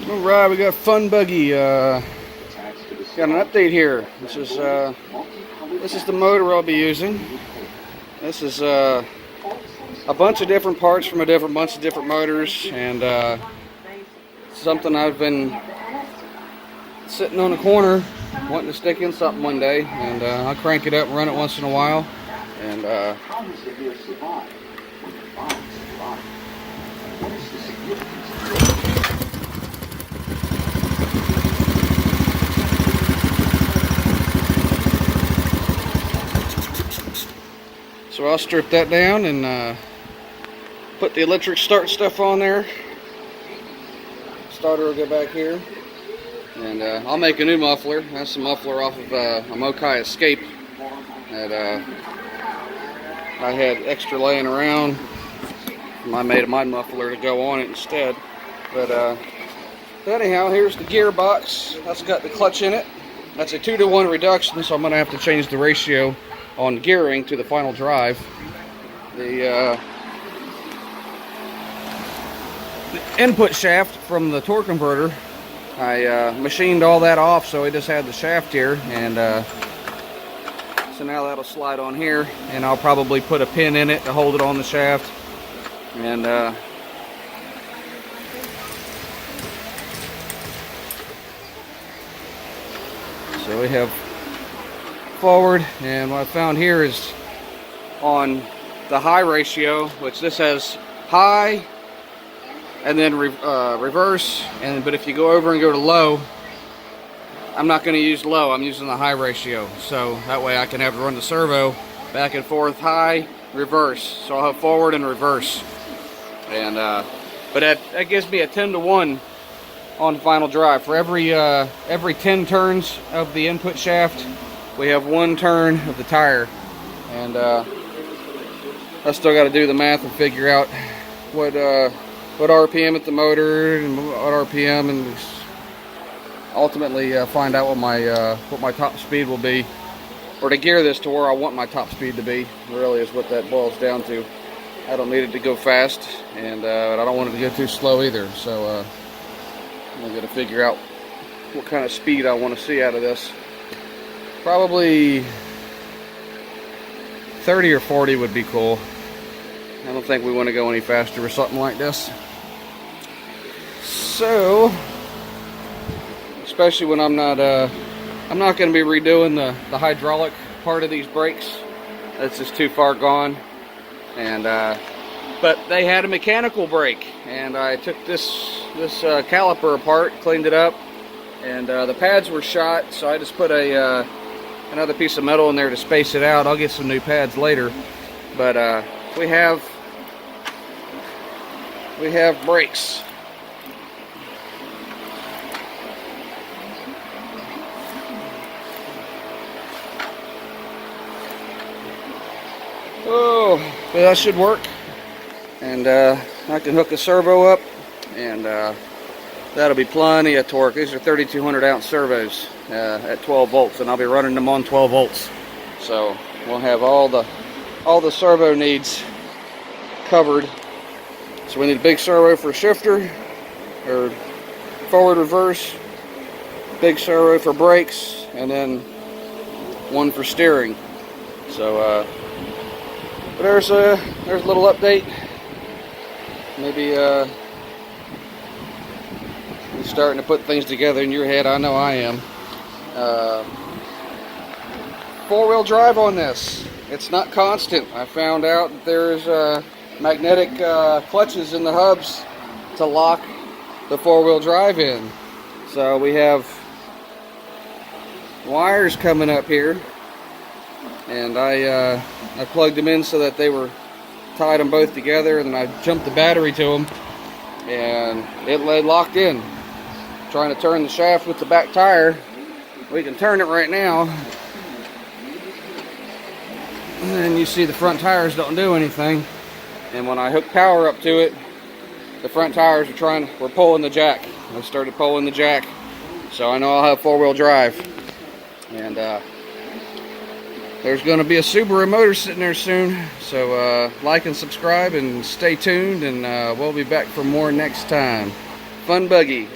Alright, we got Fun Buggy. Got an update here. This is the motor I'll be using. This is a bunch of different parts from a bunch of different motors, and something I've been sitting on a corner wanting to stick in something one day, and I'll crank it up and run it once in a while. And so I'll strip that down and put the electric start stuff on there. Starter will go back here, and I'll make a new muffler. That's a muffler off of a Mokai Escape that I had extra laying around. I made my muffler to go on it instead. But anyhow, here's the gearbox. That's got the clutch in it. That's a 2-to-1 reduction, so I'm going to have to change the ratio on gearing to the final drive. The input shaft from the torque converter, I machined all that off, so I just had the shaft here, and so now that'll slide on here, and I'll probably put a pin in it to hold it on the shaft. And so we have forward, and what I found here is on the high ratio, which this has high and then reverse, but if you go over and go to low, I'm not going to use low, I'm using the high ratio, so that way I can have to run the servo back and forth, high, reverse, so I'll have forward and reverse. And but that gives me a 10-to-1 on the final drive. For every 10 turns of the input shaft, we have 1 turn of the tire. And I still got to do the math and figure out what RPM at the motor and what RPM, and ultimately find out what my top speed will be, or to gear this to where I want my top speed to be. Really is what that boils down to. I don't need it to go fast, and but I don't want it to go too slow either. So I'm going to figure out what kind of speed I want to see out of this. Probably 30 or 40 would be cool. I don't think we want to go any faster with something like this. So, especially when I'm not going to be redoing the hydraulic part of these brakes. That's just too far gone. And but they had a mechanical brake, and I took this caliper apart, cleaned it up, and the pads were shot, so I just put another piece of metal in there to space it out. I'll get some new pads later, but we have brakes. Oh, but that should work, and I can hook the servo up, and that'll be plenty of torque. These are 3200 ounce servos at 12 volts, and I'll be running them on 12 volts. So we'll have all the servo needs covered. So we need a big servo for shifter, or forward, reverse, big servo for brakes, and then one for steering. So but there's a little update. Maybe you're starting to put things together in your head. I know I am. 4-wheel drive on this. It's not constant. I found out that there's magnetic clutches in the hubs to lock the 4-wheel drive in. So we have wires coming up here, and I plugged them in so that they were tied them both together, and then I jumped the battery to them, and it locked in. Trying to turn the shaft with the back tire. We can turn it right now, and you see the front tires don't do anything. And when I hook power up to it, the front tires were pulling the jack. I started pulling the jack, so I know I'll have 4-wheel drive. And there's going to be a Subaru motor sitting there soon, so like and subscribe and stay tuned, and we'll be back for more next time. Fun Buggy.